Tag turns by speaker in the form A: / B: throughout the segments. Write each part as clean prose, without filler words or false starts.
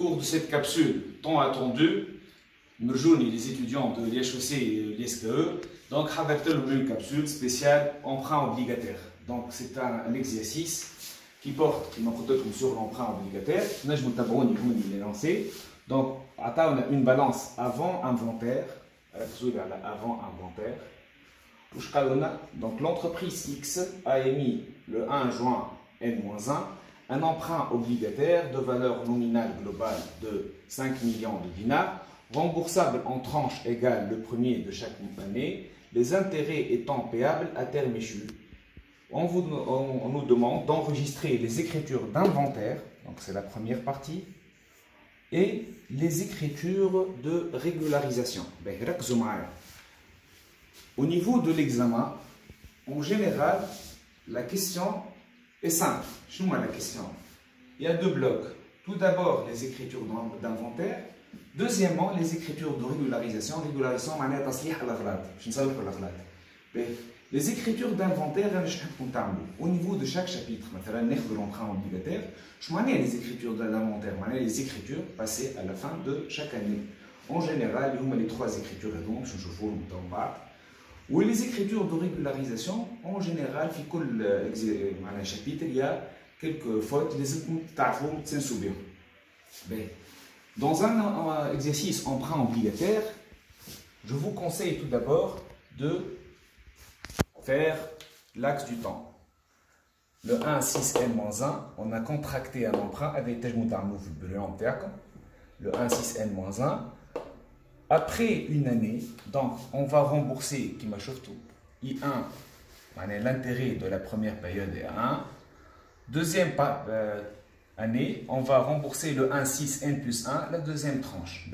A: cours de cette capsule tant attendue, nous rejoignons les étudiants de l'IHEC et l'ISKE. Donc, avec une capsule spéciale emprunt obligataire. Donc, c'est un exercice qui porte sur l'emprunt obligataire. Nous il est lancé. Donc, on a une balance avant inventaire. Avant inventaire. Donc, l'entreprise X a émis le 1 juin N-1 un emprunt obligataire de valeur nominale globale de 5 millions de dinars, remboursable en tranches égales le premier de chaque année, les intérêts étant payables à terme échu. On nous demande d'enregistrer les écritures d'inventaire, donc c'est la première partie, et les écritures de régularisation. Au niveau de l'examen, en général, la question est simple. Je vous la question. Il y a deux blocs. Tout d'abord, les écritures d'inventaire. Deuxièmement, les écritures de régularisation. Régularisation, les écritures d'inventaire, au niveau de chaque chapitre, de l'emprunt obligataire, je les écritures d'inventaire, les écritures passées à la fin de chaque année. En général, il y a les trois écritures, donc je vous le ou les écritures de régularisation, en général, dans un chapitre, il y a quelques fautes, dans un exercice emprunt obligataire, je vous conseille tout d'abord de faire l'axe du temps. Le 1,6n-1, on a contracté un emprunt avec le 1,6n-1. Après une année, donc on va rembourser qui m'a tout I1, l'intérêt de la première période est à 1. Deuxième année, on va rembourser le 1,6 n plus 1, la deuxième tranche.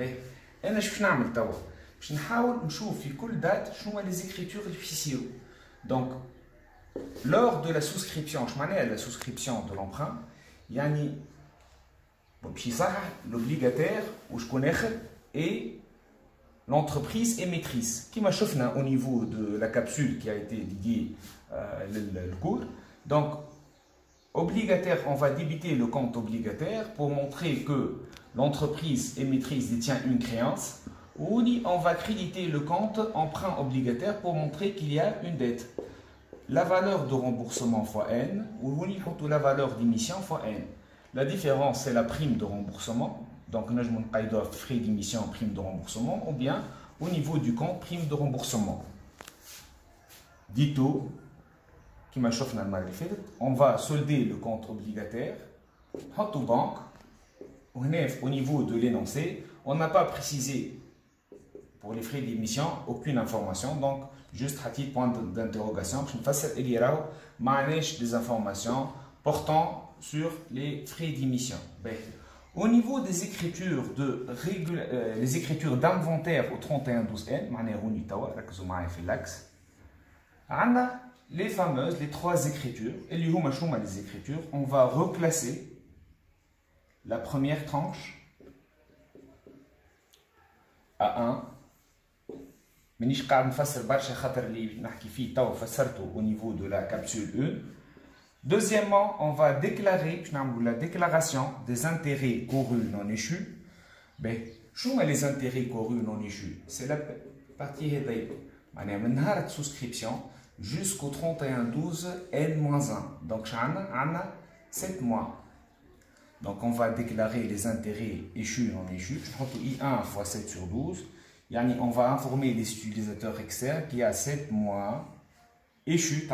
A: أنا شو نعمل توا؟ باش نحاول نشوف في كل date شنو هما les écritures اللي باش يصيروا. Donc lors de la souscription, je m'en la souscription de l'emprunt, يعني باش يصحح l'obligataire ou je connais et l'entreprise émettrice, qui m'a chauffé au niveau de la capsule qui a été liée le cours. Donc, obligataire, on va débiter le compte obligataire pour montrer que l'entreprise émettrice détient une créance. Ou on va créditer le compte emprunt obligataire pour montrer qu'il y a une dette. La valeur de remboursement fois N, ou la valeur d'émission fois N. La différence, c'est la prime de remboursement. Donc, nous avons frais d'émission, prime de remboursement, ou bien au niveau du compte, prime de remboursement. Dito, qui m'a chauffé on va solder le compte obligataire, au banque, au niveau de l'énoncé, on n'a pas précisé pour les frais d'émission aucune information, donc juste à titre point d'interrogation, je ne fasse des informations portant sur les frais d'émission. Au niveau des écritures les écritures d'inventaire au 31-12N, les fameuses, les trois écritures, et les écritures, on va reclasser la première tranche à 1. Au niveau de la capsule 1. Deuxièmement, on va déclarer la déclaration des intérêts courus non échus. Les intérêts courus non échus, c'est la partie de souscription jusqu'au 31-12 N-1. Donc, on a 7 mois. Donc, on va déclarer les intérêts échus non échus. I1 fois 7 sur 12. On va informer les utilisateurs externes qu'il y a 7 mois échus,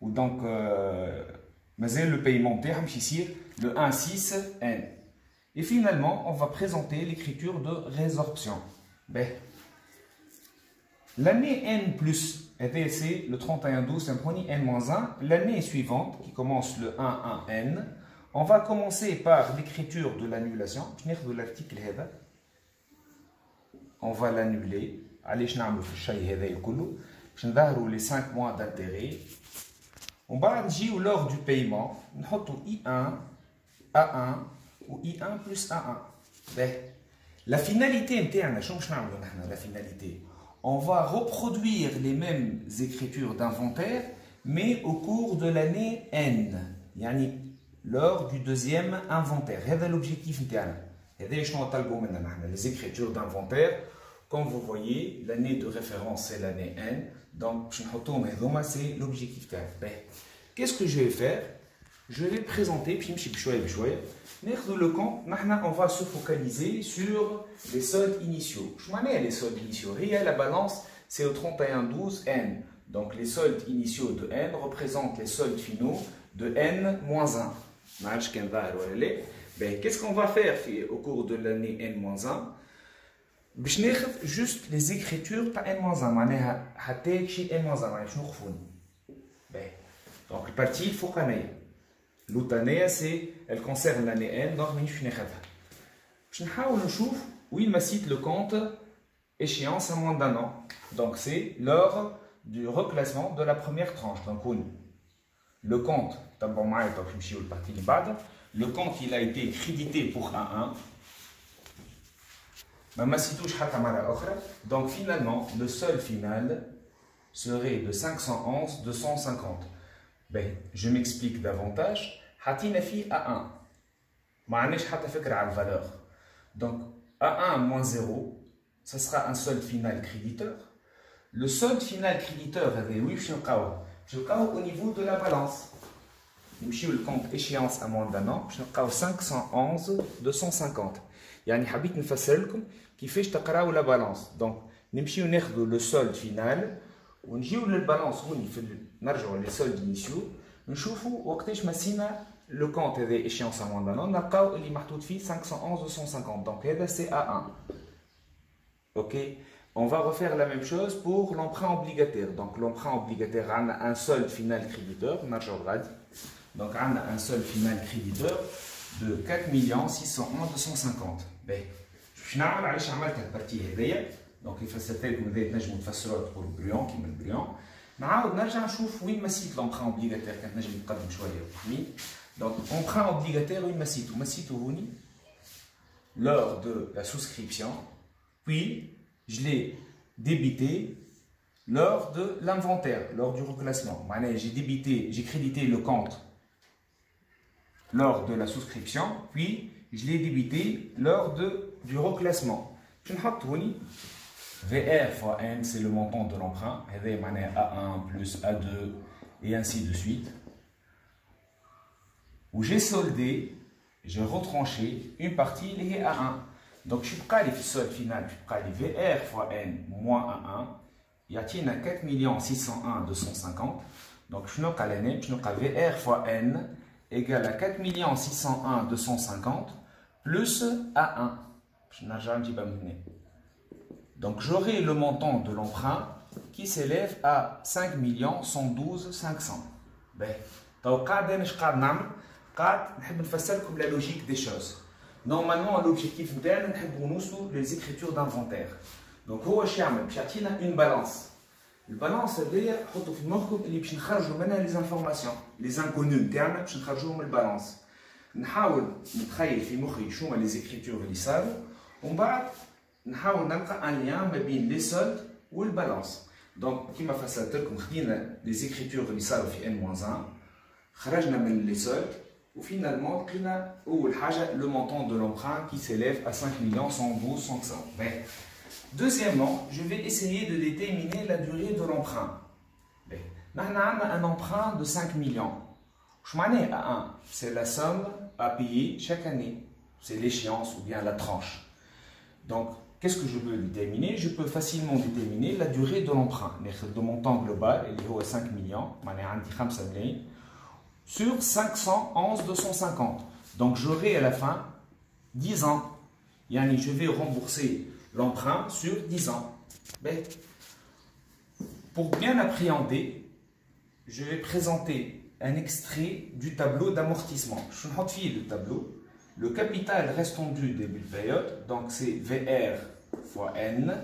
A: ou donc, le paiement terme ici, le 1,6N. Et finalement, on va présenter l'écriture de résorption. L'année N plus, c'est le 31-12, c'est N-1. L'année suivante, qui commence le 1-1N, on va commencer par l'écriture de l'annulation. De l'article, on va l'annuler. Allez, je vais les 5 mois d'intérêt. On va dire lors du paiement, on va I1, A1 ou I1 plus A1. La finalité interne, la finalité, on va reproduire les mêmes écritures d'inventaire, mais au cours de l'année N. lors du deuxième inventaire. C'est l'objectif interne. Les écritures d'inventaire, comme vous voyez, l'année de référence c'est l'année N. Donc, c'est l'objectif interne. Qu'est-ce que je vais faire? Je vais présenter, puis le compte, on va se focaliser sur les soldes initiaux. Je m'en ai les soldes initiaux. La balance, c'est au 31-12 N. Donc, les soldes initiaux de N représentent les soldes finaux de N-1. Qu'est-ce qu'on va faire au cours de l'année N-1? Juste les écritures par N-1. Donc, le parti, il faut qu'on ait. L'outanée, elle concerne l'année N, donc je vais voir où il me cite le compte échéance à moins d'un an. Donc c'est lors du reclassement de la première tranche. Donc le compte, le compte il a été crédité pour un 1. Donc finalement, le solde final serait de 511 250. Je m'explique davantage. Hatina fi A1. Valeur. Donc A1 moins 0, ce sera un solde final créditeur. Le solde final créditeur, au niveau de la balance. Le compte échéance à moins d'un an, 511 250. يعني حبيت نفسر لكم كيفاش تقراو la balance. Donc نمشيو ناخذوا le solde final ونجيو للبالانس هوني نرجعوا les soldes initiaux نشوفوا وقتاش مسينا le compte هذا échéance à moins d'un an نلقاو اللي محطوط فيه 511 250. Donc هذا c'est A1. OK, on va refaire la même chose pour l'emprunt obligataire. Donc l'emprunt obligataire a un solde final créditeur, donc on a un solde final créditeur de 4 601 250. Je vais faire cette partie. Donc il faut que vous ayez pour le brillant, qui est le brillant. Maintenant, on va voir où il me cite l'emprunt obligataire. Donc emprunt obligataire, où il me cite lors de la souscription, puis je l'ai débité lors de l'inventaire, lors du reclassement. J'ai crédité le compte lors de la souscription, puis je l'ai débité lors du reclassement. Je vais mettre VR fois N, c'est le montant de l'emprunt. A1 plus A2 et ainsi de suite. Où j'ai soldé, j'ai retranché une partie liée à 1. Donc je suis prêt à le solde final, je suis prêt à VR fois N moins A1. Il y a 4 601 250. Donc je suis prêt à VR fois N égale à 4 601 250 plus A1. Donc j'aurai le montant de l'emprunt qui s'élève à 5 112 500. La logique des choses. Normalement, l'objectif interne, c'est les écritures d'inventaire. Donc, il y a une balance. La balance, c'est les informations, les inconnus internes, pour la balance. On va essayer les écritures qui savent. On va un lien entre les soldes et la balance. Donc, comme les écritures qui savent N-1, les soldes. Et finalement, le montant de l'emprunt qui s'élève à 5 112 500. Deuxièmement, je vais essayer de déterminer la durée de l'emprunt. Nous avons un emprunt de 5 millions. C'est la somme à payer chaque année. C'est l'échéance ou bien la tranche. Donc, qu'est-ce que je peux déterminer? Je peux facilement déterminer la durée de l'emprunt. Le montant global est 5 millions. Sur 511 250. Donc j'aurai à la fin 10 ans. Yani, je vais rembourser l'emprunt sur 10 ans. Pour bien appréhender, je vais présenter un extrait du tableau d'amortissement. Je vais le tableau. Le capital restant dû début de période, donc c'est VR fois N,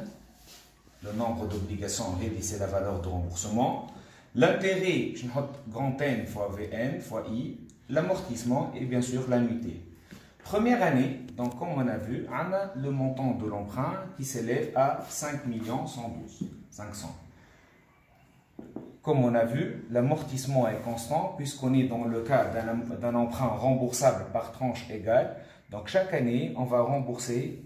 A: le nombre d'obligations réalisées, c'est la valeur de remboursement. L'intérêt, je note grand N fois Vn fois I, l'amortissement et bien sûr l'annuité. Première année, donc comme on a vu, on a le montant de l'emprunt qui s'élève à 5 112 500. comme on a vu, l'amortissement est constant puisqu'on est dans le cas d'un emprunt remboursable par tranche égale. Donc chaque année, on va rembourser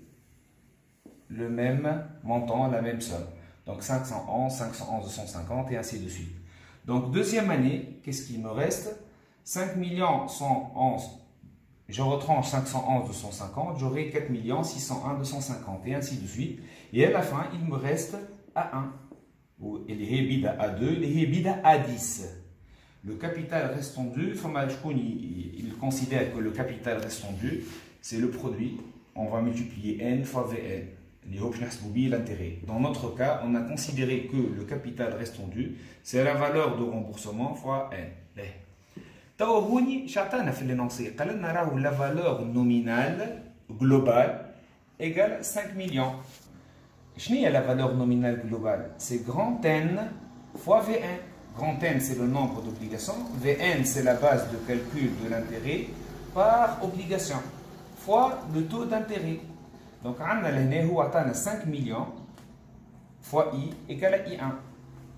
A: le même montant, la même somme. Donc 511, 511, 250 et ainsi de suite. Donc deuxième année, qu'est-ce qu'il me reste? 5 111, je retranche 511, 250, j'aurai 4 601, 250 et ainsi de suite. Et à la fin, il me reste A1. Il est bida A2, il est bida A10. Le capital restant dû, il considère que le capital restant dû, c'est le produit. On va multiplier N fois Vn. L'intérêt. Dans notre cas, on a considéré que le capital restant dû, c'est la valeur de remboursement fois N. La valeur nominale globale égale 5 millions. Quelle est la valeur nominale globale? C'est grand N fois Vn. Grand N, c'est le nombre d'obligations. Vn, c'est la base de calcul de l'intérêt par obligation fois le taux d'intérêt. Donc, on a 5 millions fois I égale à I1.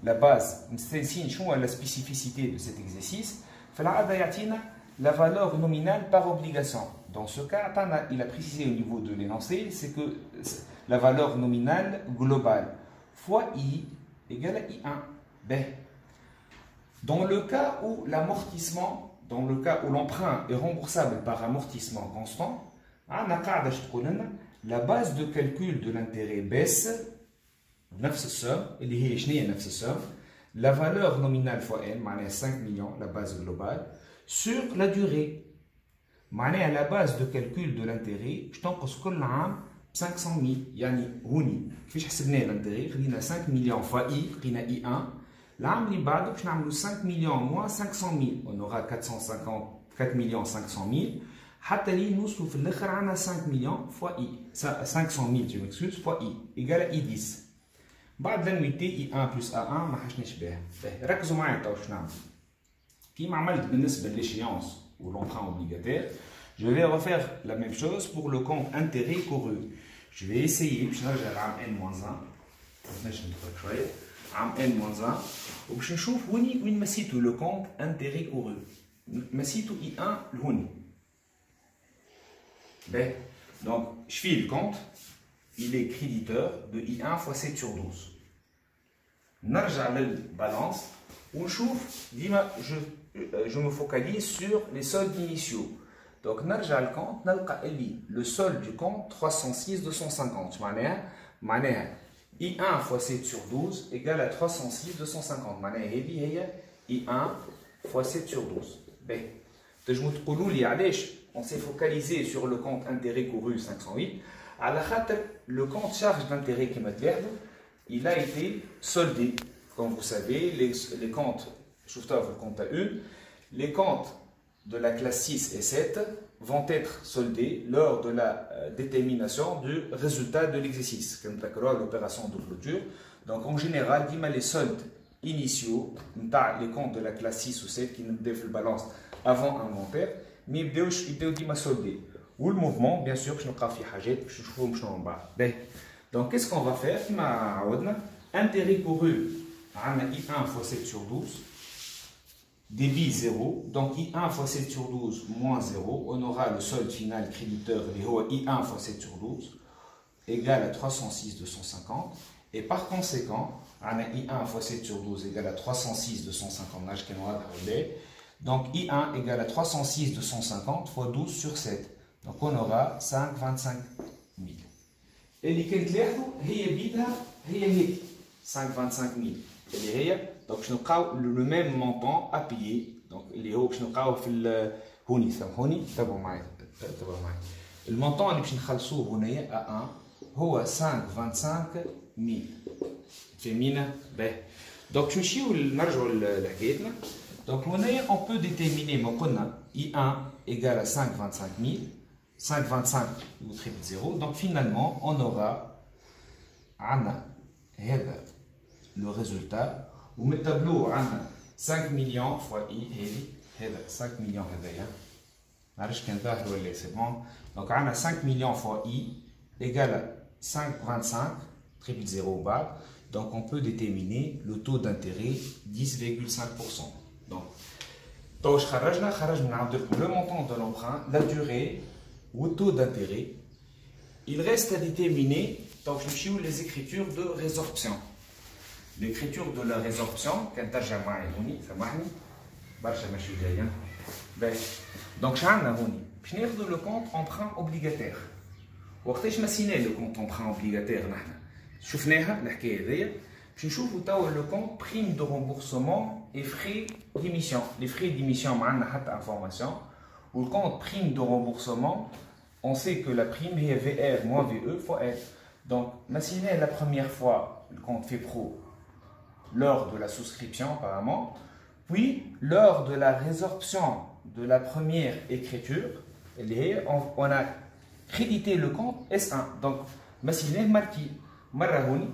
A: La base, c'est la spécificité de cet exercice. La valeur nominale par obligation. Dans ce cas, il a précisé au niveau de l'énoncé, c'est que la valeur nominale globale fois I égale à I1. Ben, dans le cas où l'amortissement, dans le cas où l'emprunt est remboursable par amortissement constant, la base de calcul de l'intérêt baisse, la valeur nominale fois N, 5 millions, la base globale, sur la durée. La base de calcul de l'intérêt, je t'en 500 000. يعني هوني كيفاش حسبنا l'intérêt خدينا 5 millions fois I خدينا I1. العام اللي بعده باش نعملوا 5 millions moins 500 000. On aura 4 millions 500 000. حتى لي نوصلوا في الاخر عندنا 5 millions fois I 500 000 je m'excuse fois I égale à I10. بعد لنويتي I1 plus A1 ما حشناش بها. ركزوا معايا تو واش نعمل. كيما عملت بالنسبه للéchéance ou l'emprunt obligataire, je vais refaire la même chose pour le compte intérêt couru. Je vais essayer, باش نرجع لعام N-1, باش نتفرج شويه عام N-1 وباش نشوف وين مسيتو le compte intérêt couru. مسيتو I1 لهوني. Ben, donc, je fais le compte, il est créditeur de I1 fois 7 sur 12. Narja la balance, je me focalise sur les soldes initiaux. Donc, narja le compte, le solde du compte 306 250. I1 fois 7 sur 12 égale à 306 250. I1 fois 7 sur 12. Ben, on s'est focalisé sur le compte intérêt couru 508. Le compte charge d'intérêt qui m'a dit, il a été soldé. Comme vous savez, les comptes, je vous compte à une, les comptes de la classe 6 et 7 vont être soldés lors de la détermination du résultat de l'exercice, comme l'opération de clôture. Donc en général, les soldes initiaux, les comptes de la classe 6 ou 7 qui nous défient la balance avant inventaire, mais ils doivent solder. Ou le mouvement, bien sûr, je ne vais pas. Donc, qu'est-ce qu'on va faire? Intérêt couru, I1 fois 7 sur 12, débit 0. Donc, I1 fois 7 sur 12 moins 0. On aura le solde final créditeur, I1 fois 7 sur 12, égale à 306 250. Et par conséquent, I1 fois 7 sur 12 égale à 306 250. Donc, I1 égale à 306 250 fois 12 sur 7. Donc, on aura 525 000. Et les calculs, c'est 525 000. Donc, je vais le même montant à payer. Donc, je vais le montant que je vais à 1 c'est 525 000. Donc, je vais donc, on peut déterminer I1 égale à 525 000, 525 ou triple 0. Donc, finalement, on aura le résultat. Ou le tableau, 5 millions fois I, 5 millions. C'est bon. Donc, on a 5 millions fois I égale à 525, triple 0 bas. Donc on peut déterminer le taux d'intérêt 10,5%. Donc, le montant de l'emprunt, la durée ou le taux d'intérêt. Il reste à déterminer donc, les écritures de résorption. L'écriture de la résorption, donc, le compte emprunt obligataire. وقتاش ما سينا le compte emprunt obligataire نحن شفناها الحكايه هذيا باش نشوفوا توا le compte prime de remboursement et frais d'émission. Les frais d'émission ما عندنا حتى information. Ou le compte prime de remboursement, on sait que la prime est VR moins VE fois L. Donc, ma signé la première fois le compte FEPRO lors de la souscription apparemment, puis lors de la résorption de la première écriture, on a crédité le compte S1. Donc, ma signé marqué Marahoni,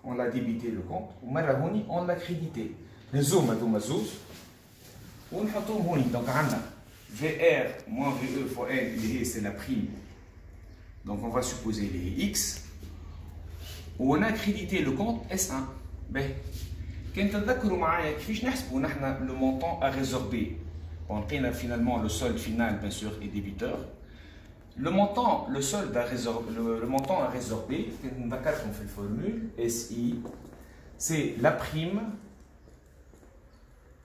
A: on l'a débité le compte, ou Marahoni, on l'a crédité. Les zoom à Domazouz, on a donc on a VR moins VE fois L, c'est la prime. Donc on va supposer les X. Où on a crédité le compte S1. Ben, quand on a le montant à résorber, on a finalement le solde final, bien sûr, est débiteur. Le montant à résorber, on fait la formule SI, c'est la prime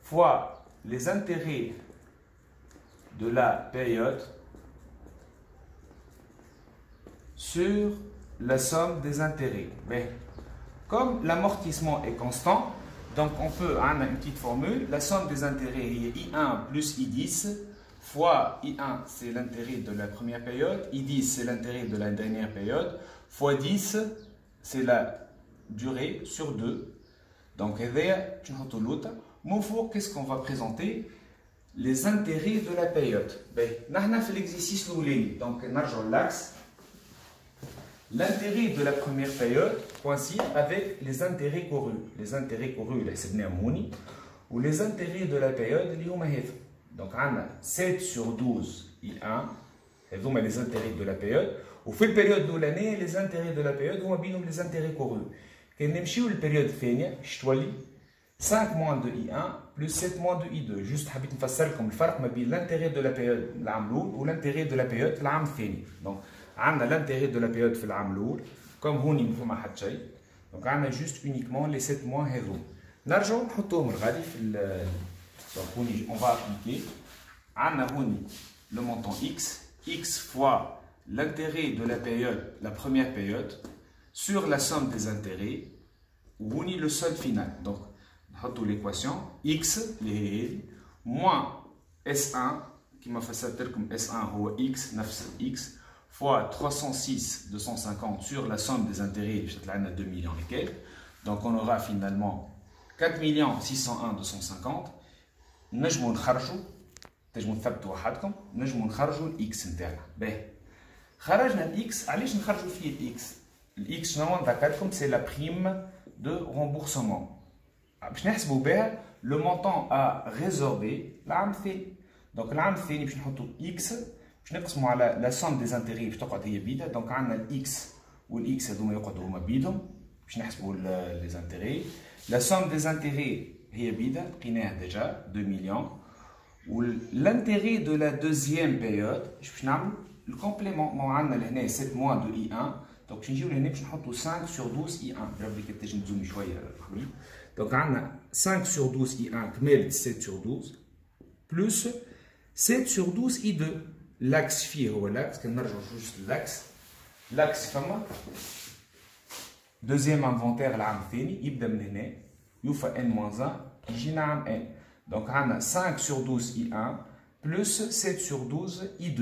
A: fois les intérêts de la période sur la somme des intérêts. Mais comme l'amortissement est constant, donc on peut avoir une petite formule. La somme des intérêts est I1 plus I10 fois I1 c'est l'intérêt de la première période, I10 c'est l'intérêt de la dernière période, fois 10 c'est la durée sur 2. Donc qu'est-ce qu'on va présenter? Les intérêts de la période. Nous avons fait l'exercice donc l'axe. L'intérêt de la première période coïncide avec les intérêts courus. Les intérêts courus, c'est ou les intérêts de la période, donc on a 7 sur 12 I1, c'est les intérêts de la période. Au fait, la période de l'année, les intérêts de la période, on a les intérêts courus. Quand on a la période fénia, 5 moins de I1 plus 7 moins de I2. Juste, je vais vous faire comme le différence entre l'intérêt de la période l'âme ou l'intérêt de la période l'âme féni. Donc, on a l'intérêt de la période في العام الأول comme هون ما حد شيء. Donc, on a juste uniquement les 7 mois هذو. نرجعوا نحطوهم الغادي في donc on va appliquer. On a هون le montant x fois l'intérêt de la période, la première période, sur la somme des intérêts ou هون le solde final. Donc, نحطوا l'équation x moins S1 qui m'a fait ça comme S1 ou x نفس x fois 306 250 sur la somme des intérêts, on a 2 millions et quelques. Donc on aura finalement 4 601 250. نجموا نخرجوا تنجموا تثبتوا وحدكم نجموا نخرجوا الاكس نتاعنا. باهي خرجنا الاكس. علاش نخرجوا فيه الاكس؟ الاكس شنو نذكركم سي لا بريم دو رومبورسمون. باش نحسبوا بها لو مونطون ا ريزوربي العام الثاني. دونك العام الثاني باش نحطوا اكس باش نقسموا على لا سوم دي زانتيغي باش تقعد هي بيدا. دونك عندنا الاكس والاكس هذوما يقعدوا هما بيدهم باش نحسبوا لي زانتيغي. لا سوم دي زانتيغي هي بيدا لقيناها ديجا 2 مليون. والانتيغي دو لا دوزيام بيريود باش نعملوا الكومبليمون. ما عندنا لهنا 7 موا دو اي 1 دونك باش نجيو لهنا باش نحطوا 5 sur 12 اي 1. ربي كي تجي نزومي شويه الحبيب. دونك عندنا 5 sur 12 اي 1 كملت 7 sur 12 بلس 7 sur 12 اي 2. L'axe فيه هو l'axe. كنرجعوا juste l'axe. L'axe فما deuxième inventaire العام الثاني يبدا من هنا يوفى n-1 يجينا عام n. Donc on a 5 sur 12 I1 plus 7 sur 12 I2.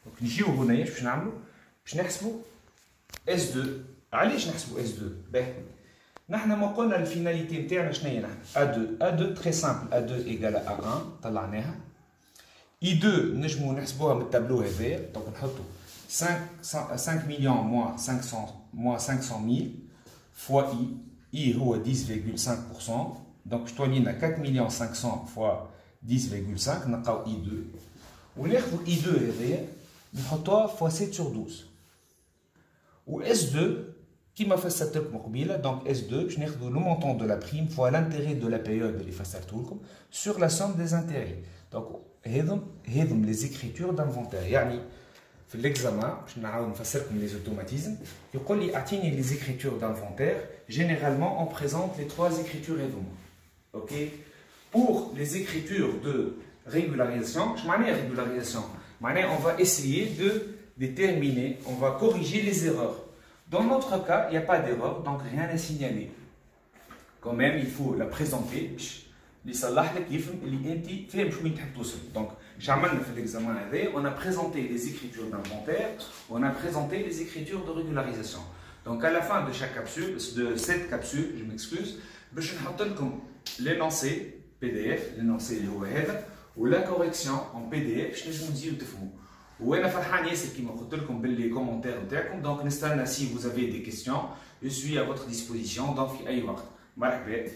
A: Donc نجيو هنايا باش نعملوا باش نحسبوا S2. علاش نحسبوا S2؟ باهي نحن ما قلنا الفيناليتي نتاعنا شنو هي؟ نحن A2 très simple. A2 égale à A1 طلعناها. I2 نجمو نحسبوها من التابلو هذايا. دونك نحطو 5 millions moins 500 000 fois I. I هو 10,5%. Donc je dois 4 500 fois 10,5 نلقاو I2. وناخذوا I2 هذايا نحطوها fois 7 sur 12. و S2 Qui m'a fait cette mobile, donc S2, je n'ai le montant de la prime fois l'intérêt de la période de l'effaceur sur la somme des intérêts. Donc, les écritures d'inventaire. Yani, في l'examen, je vais faire les automatismes. Il dit atteindre les écritures d'inventaire. Généralement, on présente les trois écritures ok. Pour les écritures de régularisation, je m'en ai régularisation. On va essayer de déterminer, on va corriger les erreurs. Dans notre cas, il n'y a pas d'erreur, donc rien à signaler. Quand même, il faut la présenter. Donc, l'examen, on a présenté les écritures d'inventaire, on a présenté les écritures de régularisation. Donc, à la fin de chaque capsule, de cette capsule, je m'excuse, je vais vous l'énoncé PDF, l'énoncé ou la correction en PDF, je vais vous dire. وانا فرحان ياسر كيما قلت لكم باللي كومونتير نتاعكم دونك نستنى si vous avez des questions je suis à votre disposition donc في اي وقت مرحبا